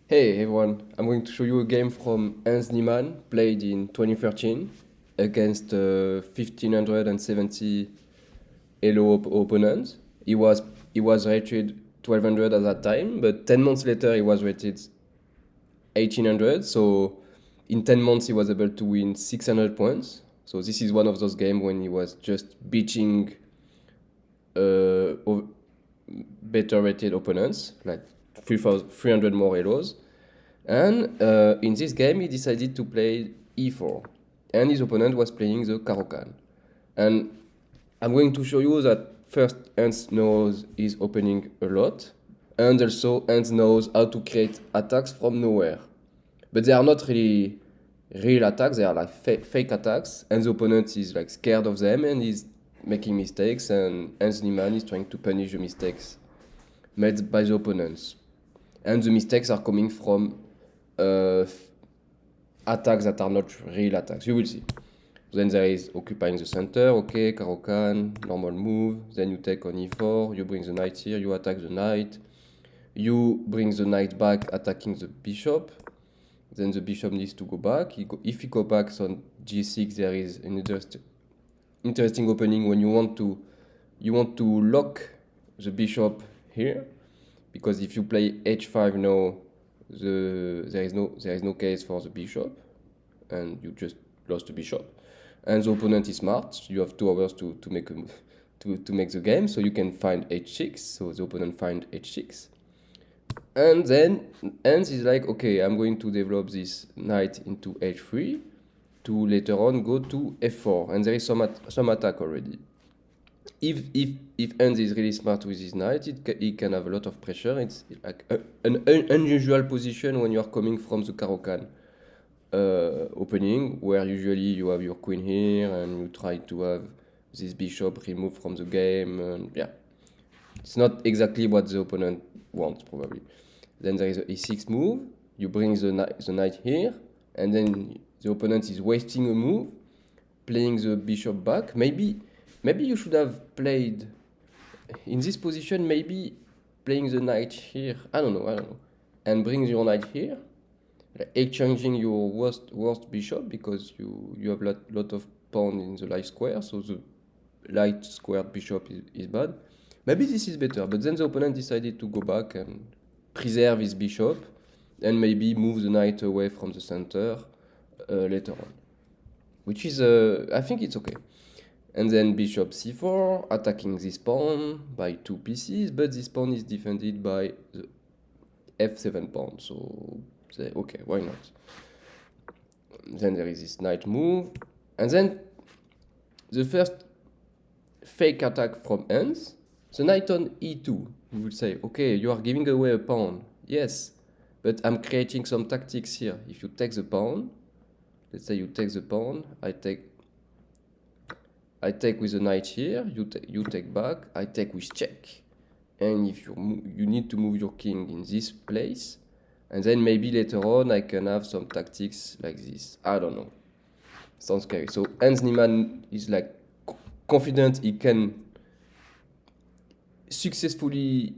Hey everyone, I'm going to show you a game from Hans Niemann, played in 2013 against 1570 ELO opponents. He was rated 1200 at that time, but 10 months later he was rated 1800. So in 10 months he was able to win 600 points. So this is one of those games when he was just beating uh, better rated opponents, like 300 more ELOs. And in this game, he decided to play e4, and his opponent was playing the Caro-Kann. And I'm going to show you that first Hans knows his opening a lot, and also Hans knows how to create attacks from nowhere. But they are not really real attacks; they are like fake attacks, and the opponent is like scared of them and is making mistakes, and Hans Niemann is trying to punish the mistakes made by the opponents. And the mistakes are coming from uh, attacks that are not real attacks. You will see. Then there is occupying the center, okay, Caro-Kann, normal move. Then you take on e4, you bring the knight here, you attack the knight. You bring the knight back, attacking the bishop. Then the bishop needs to go back. If he go back on g6, there is an interesting opening when you want to lock the bishop here, because if you play h5 now, there is no case for the bishop, and you just lost the bishop. And the opponent is smart. You have 2 hours to make to make the game, so you can find h6. So the opponent find h6, and then Hans is like, okay, I'm going to develop this knight into h3 to later on go to f4, and there is some attack already. If Hans is really smart with his knight, he can have a lot of pressure. It's like an unusual position when you are coming from the Caro-Kann opening, where usually you have your queen here and you try to have this bishop removed from the game. And yeah, it's not exactly what the opponent wants, probably. Then there is a e6 move. You bring the knight here, and then the opponent is wasting a move, playing the bishop back. Maybe you should have played in this position, maybe playing the knight here. I don't know. And bring your knight here, like exchanging your worst bishop, because you have lot of pawn in the light square, so the light squared bishop is bad. Maybe this is better, but then the opponent decided to go back and preserve his bishop, and maybe move the knight away from the center later on, which is, I think it's okay. And then bishop c4, attacking this pawn by 2 pieces, but this pawn is defended by the f7 pawn, so okay, why not? Then there is this knight move, and then the first fake attack from Hans, the knight on e2. You would say, okay, you are giving away a pawn. Yes, but I'm creating some tactics here. If you take the pawn, let's say you take the pawn, I take with the knight here, you take back, I take with check. And if you need to move your king in this place, and then maybe later on I can have some tactics like this. I don't know. Sounds scary. So Hans Niemann is like confident he can successfully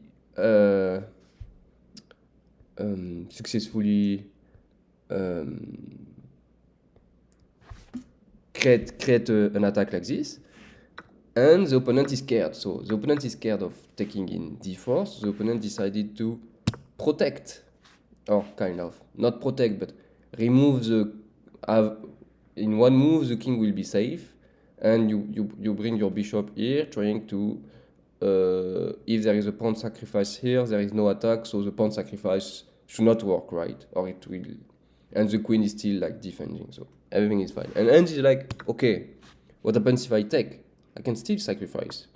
create an attack like this, and the opponent is scared. So the opponent is scared of taking in d4. So the opponent decided to protect, or kind of not protect, but remove in one move the king will be safe, and you bring your bishop here, trying to if there is a pawn sacrifice here, there is no attack, so the pawn sacrifice should not work, right? Or it will, and the queen is still like defending, so everything is fine. And Hans is like, okay, what happens if I take? I can still sacrifice.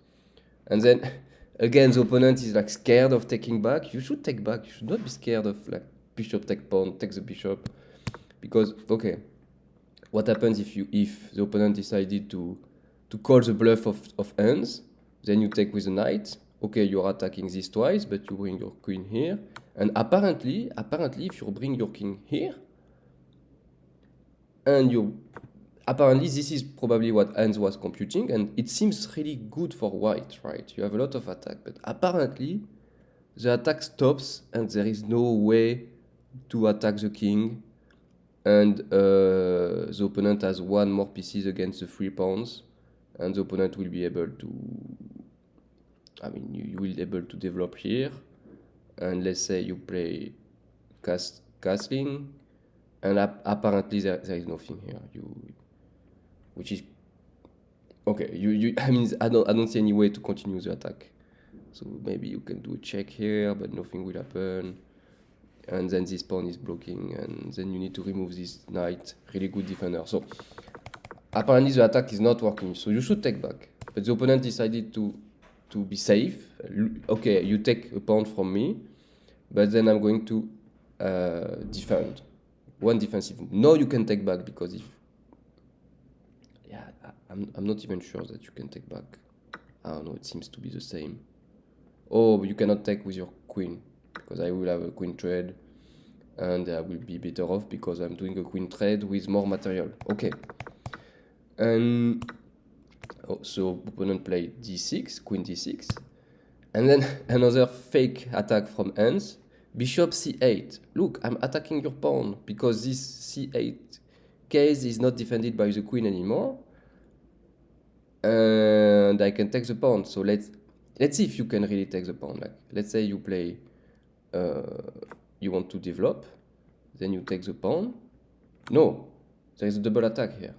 And then again, the opponent is like scared of taking back. You should take back. You should not be scared of like bishop take pawn, take the bishop, because okay, what happens if the opponent decided to call the bluff of Hans? Then you take with the knight. Okay, you're attacking this twice, but you bring your queen here. And apparently, if you bring your king here, and apparently this is probably what Hans was computing, and it seems really good for white, right? You have a lot of attack, but apparently the attack stops, and there is no way to attack the king, and the opponent has one more pieces against the 3 pawns, and the opponent will be able to, you will be able to develop here, and let's say you play castling, and apparently there is nothing here, which is okay. I don't see any way to continue the attack. So maybe you can do a check here, but nothing will happen. And then this pawn is blocking, and then you need to remove this knight. Really good defender. So apparently the attack is not working, so you should take back. But the opponent decided to be safe. Okay, you take a pawn from me, but then I'm going to defend. One defensive move. No, you can take back, because I'm not even sure that you can take back. I don't know, it seems to be the same. Oh, you cannot take with your queen, because I will have a queen trade, and I will be better off because I'm doing a queen trade with more material. Okay. And so opponent played d6, queen d6, and then another fake attack from Hans, bishop c8. Look, I'm attacking your pawn because this c8 case is not defended by the queen anymore, and I can take the pawn. So let's see if you can really take the pawn. Like, let's say you play, you want to develop, then you take the pawn. No, there is a double attack here.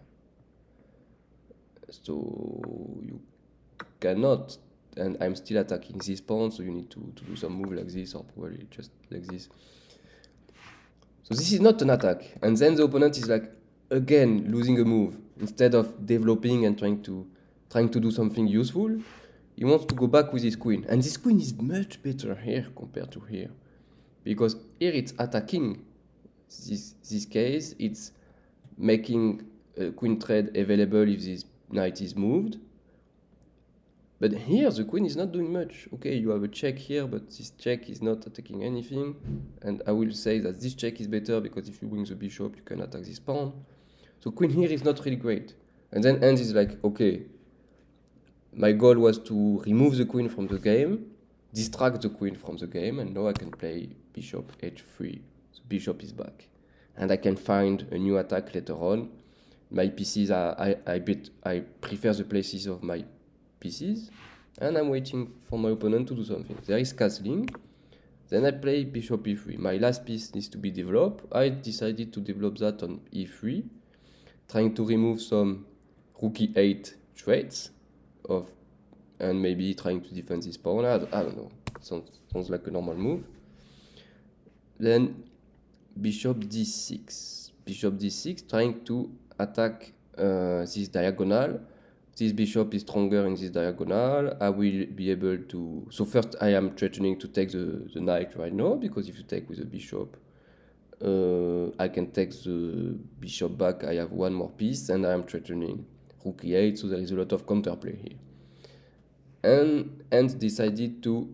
So you cannot, and I'm still attacking this pawn, so you need to do some move like this, or probably just like this. So this is not an attack. And then the opponent is like, again, losing a move. Instead of developing and trying to do something useful, he wants to go back with his queen. And this queen is much better here compared to here. Because here it's attacking this case, it's making a queen trade available if this knight is moved. But here the queen is not doing much. Okay, you have a check here, but this check is not attacking anything. And I will say that this check is better because if you bring the bishop, you can attack this pawn. So queen here is not really great. And then Hans is like, okay, my goal was to remove the queen from the game, distract the queen from the game, and now I can play bishop h3. The bishop is back. And I can find a new attack later on. My pieces I prefer the places of my pieces, and I'm waiting for my opponent to do something. There is castling. Then I play bishop e3. My last piece needs to be developed. I decided to develop that on e3, trying to remove some rook e8 traits and maybe trying to defend this pawn. I don't know. Sounds like a normal move. Then bishop d6. Bishop d6, trying to attack this diagonal. This bishop is stronger in this diagonal. I will be able to... So first I am threatening to take the knight right now, because if you take with the bishop, I can take the bishop back. I have one more piece, and I am threatening rook e8, so there is a lot of counterplay here. And decided to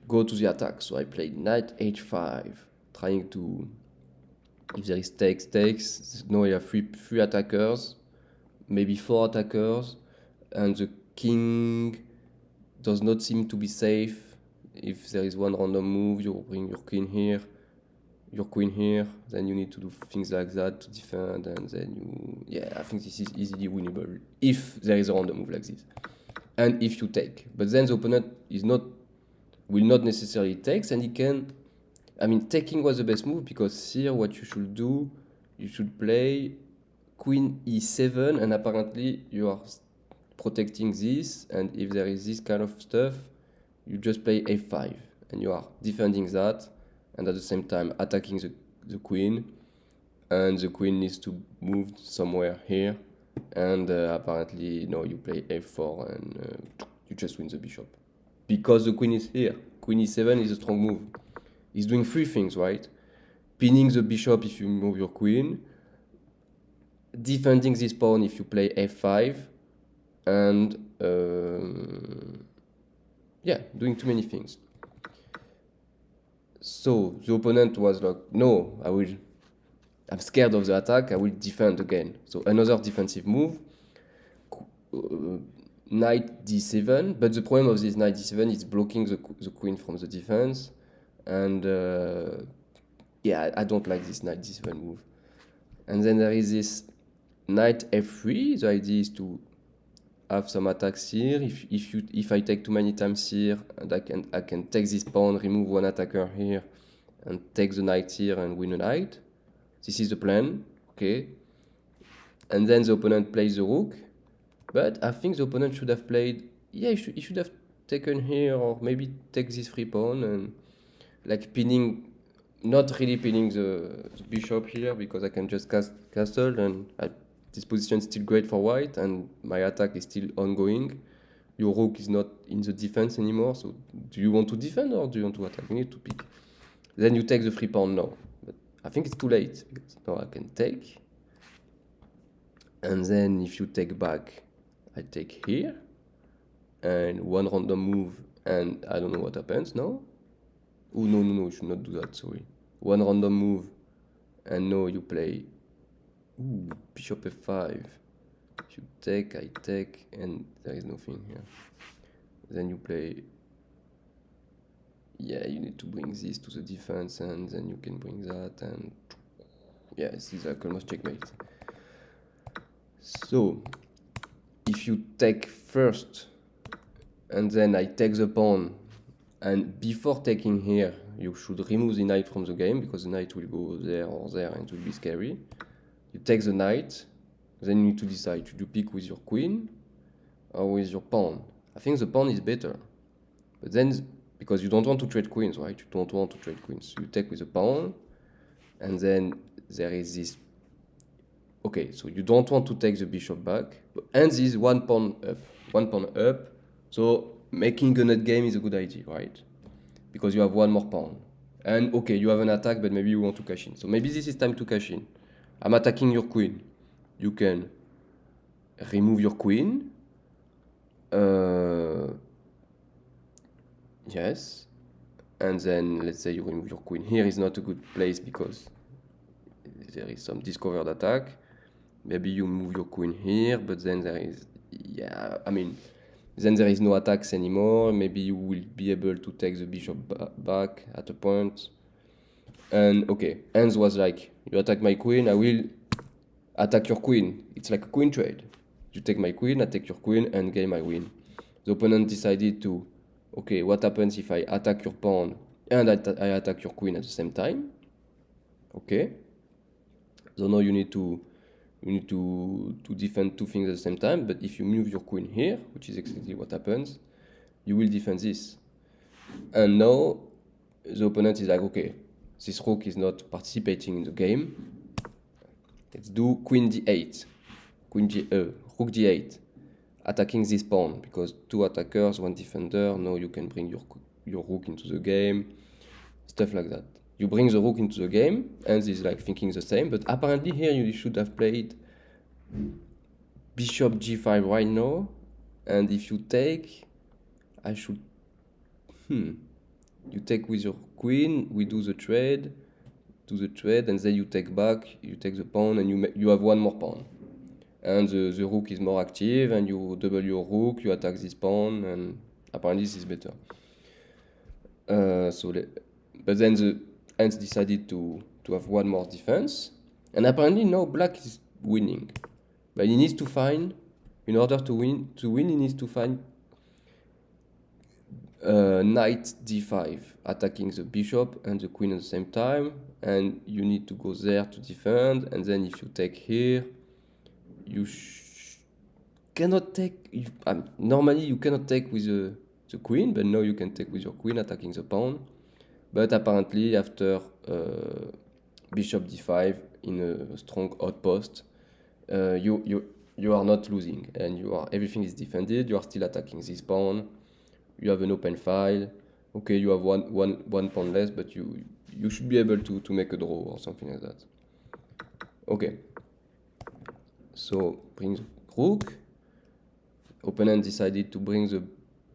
go to the attack. So I played knight h5, trying to... If there is takes. Now I have three attackers, maybe 4 attackers, and the king does not seem to be safe. If there is one random move, you bring your queen here, your queen here, then you need to do things like that to defend, and then I think this is easily winnable if there is a random move like this, and if you take. But then the opponent will not necessarily take, and he can... taking was the best move, because here what you should do, you should play queen e7, and apparently you are protecting this, and if there is this kind of stuff, you just play a5, and you are defending that, and at the same time attacking the queen, and the queen needs to move somewhere here, and apparently no, you play a4, and you just win the bishop. Because the queen is here. Queen e7 is a strong move. He's doing 3 things, right? Pinning the bishop if you move your queen, defending this pawn if you play f5, and doing too many things. So the opponent was like, no, I'm scared of the attack, I will defend again. So another defensive move, knight d7, but the problem of this knight d7 is blocking the queen from the defense, and yeah, I don't like this knight d7 move. And then there is this knight f3. The idea is to have some attacks here. If I take too many times here, and I can take this pawn, remove one attacker here, and take the knight here and win a knight. This is the plan, okay. And then the opponent plays the rook, but I think the opponent should have played. Yeah, he should have taken here, or maybe take this free pawn and like pinning. Not really pinning the bishop here, because I can just castle, and this position is still great for white, and my attack is still ongoing. Your rook is not in the defense anymore, so do you want to defend or do you want to attack? You need to pick. Then you take the free pawn now. But I think it's too late, because now I can take. And then if you take back, I take here. And one random move, and I don't know what happens now. Oh, no, you should not do that, sorry. One random move, and now you play, ooh, bishop f5. If you take, I take, and there is nothing here. Then you play, yeah, you need to bring this to the defense, and then you can bring that, and yeah, this is like almost checkmate. So, if you take first, and then I take the pawn, and before taking here, you should remove the knight from the game, because the knight will go there or there and it will be scary. You take the knight, then you need to decide, should you pick with your queen or with your pawn? I think the pawn is better. But then, because you don't want to trade queens, right? You don't want to trade queens. So you take with the pawn, and then there is this. Okay, so you don't want to take the bishop back, and this one pawn up. So making a net game is a good idea, right? Because you have one more pawn. And okay, you have an attack, but maybe you want to cash in. So maybe this is time to cash in. I'm attacking your queen. You can remove your queen. Yes. And then let's say you remove your queen. Here is not a good place because there is some discovered attack. Maybe you move your queen here, but then there is, yeah, I mean, then there is no attacks anymore. Maybe you will be able to take the bishop back at a point. And okay, Hans was like, you attack my queen, I will attack your queen. It's like a queen trade. You take my queen, I take your queen, and game I win. The opponent decided to, okay, what happens if I attack your pawn and I attack your queen at the same time? Okay. So now you need to defend two things at the same time, but if you move your queen here, which is exactly what happens, you will defend this. And now the opponent is like, okay, this rook is not participating in the game. Let's do queen d8, rook d8, attacking this pawn, because two attackers, one defender. Now you can bring your rook into the game, stuff like that. You bring the rook into the game, and is like thinking the same, but apparently here you should have played bishop g5 right now, and if you take, I should, you take with your queen, we do the trade, and then you take back, you take the pawn, and you have one more pawn. And the rook is more active, and you double your rook, you attack this pawn, and apparently this is better. But then the Hans decided to have one more defense, and apparently now black is winning. But he needs to find, in order to win, he needs to find knight d5, attacking the bishop and the queen at the same time, and you need to go there to defend, and then if you take here, you cannot take, normally you cannot take with the queen, but now you can take with your queen attacking the pawn. But apparently after bishop d5 in a strong outpost, you are not losing, and everything is defended. You are still attacking this pawn. You have an open file. Okay, you have one pawn less, but you should be able to make a draw or something like that. Okay. So bring the rook. Opponent decided to bring the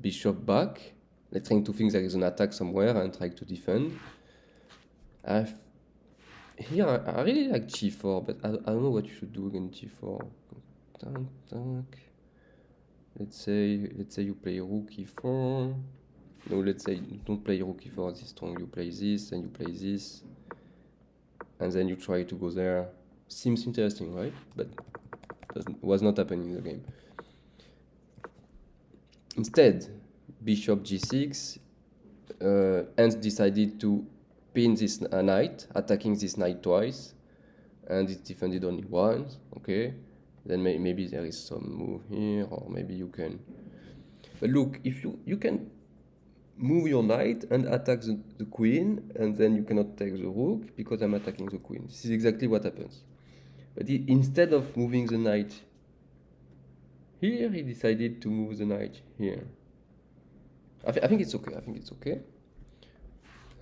bishop back. Let's try to think there is an attack somewhere and try to defend. Here I really like g4, but I don't know what you should do against g4. Let's say you play rook e4. No, let's say don't play rook e4 this strong. You play this and you play this. and then you try to go there. Seems interesting, right? But was not happening in the game. Instead, bishop g6, Hans decided to pin this knight, attacking this knight twice, and it defended only once. Okay, then maybe there is some move here, or maybe you can. But look, if you can move your knight and attack the queen, and then you cannot take the rook because I'm attacking the queen. This is exactly what happens. But instead of moving the knight here, he decided to move the knight here. I think it's okay. I think it's okay.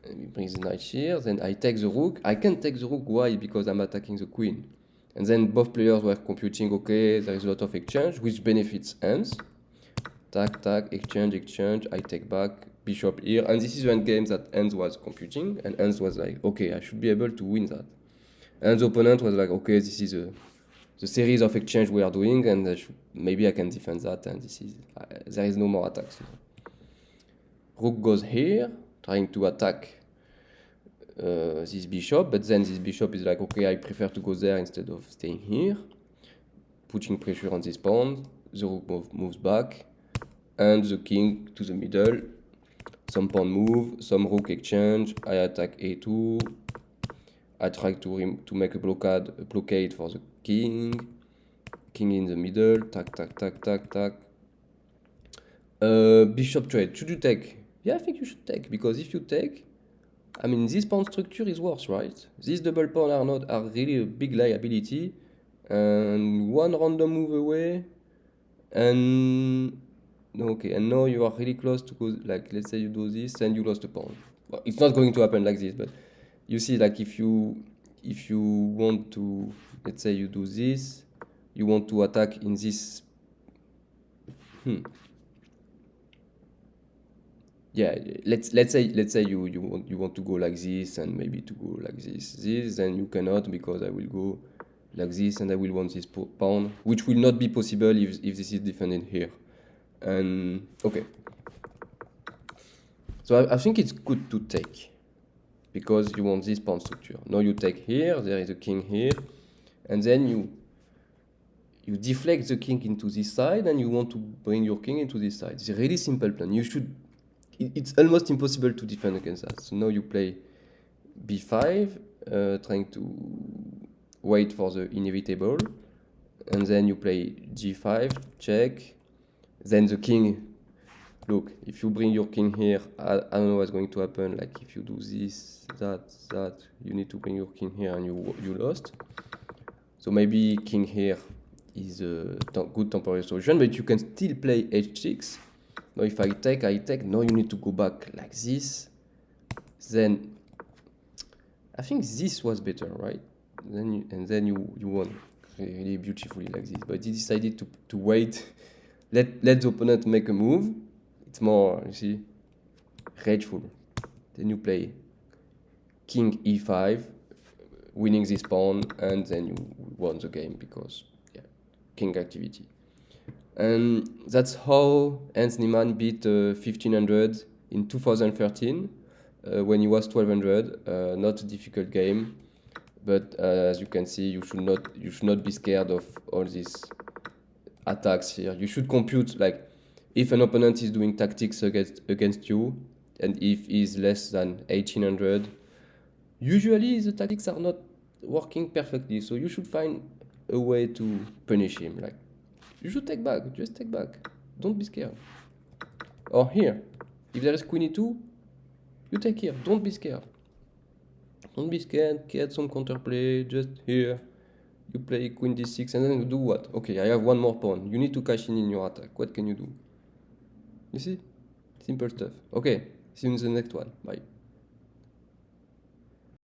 Let me bring the knight here. Then I take the rook. I can't take the rook. Why? Because I'm attacking the queen. And then both players were computing, okay, there is a lot of exchange, which benefits Hans. Tac, tac, exchange, exchange. I take back, bishop here. And this is one game that Hans was computing. And Hans was like, okay, I should be able to win that. And the opponent was like, okay, this is the series of exchange we are doing, and maybe I can defend that, and this is there is no more attacks. Rook goes here, trying to attack this bishop, but then this bishop is like, okay, I prefer to go there instead of staying here, putting pressure on this pawn. The rook moves back, and the king to the middle. Some pawn move, some rook exchange. I attack a2. I try to make a blockade for the king. King in the middle. Tac, tac, tac, tac, tac. Bishop trade. Should you take? Yeah, I think you should take, because if you take, I mean, this pawn structure is worse, right? These double pawn are really a big liability, and one random move away, and okay, and now you are really close to go. Like, let's say you do this, and you lost a pawn. Well, it's not going to happen like this, but you see, like, if you want to, let's say you do this, you want to attack in this. Yeah, let's say you want to go like this, and maybe to go like this, then you cannot, because I will go like this, and I will want this pawn, which will not be possible if this is defended here. And okay, so I think it's good to take, because you want this pawn structure. Now you take here, there is a king here, and then you deflect the king into this side, and you want to bring your king into this side. It's a really simple plan. It's almost impossible to defend against that. So now you play b5, trying to wait for the inevitable, and then you play g5, check. Then the king, look, if you bring your king here, I don't know what's going to happen. Like, if you do this, that, you need to bring your king here, and you lost. So maybe king here is a good temporary solution, but you can still play h6. Now if I take, now you need to go back like this. Then I think this was better, right? Then you won really beautifully like this. But he decided to wait, let the opponent make a move. It's more, you see, rageful. Then you play king e5, winning this pawn, and then you won the game, because yeah, king activity. And that's how Hans Niemann beat 1500 in 2013 when he was 1200. Not a difficult game, but as you can see, you should not be scared of all these attacks here. You should compute, like, if an opponent is doing tactics against you, and if he's less than 1800, usually the tactics are not working perfectly. So you should find a way to punish him, like. You should take back, just take back. Don't be scared. Or here, if there is queen e2, you take here, don't be scared. Don't be scared, get some counterplay, just here. You play queen d6, and then you do what? Okay, I have one more pawn. You need to cash in your attack. What can you do? You see? Simple stuff. Okay, see you in the next one. Bye.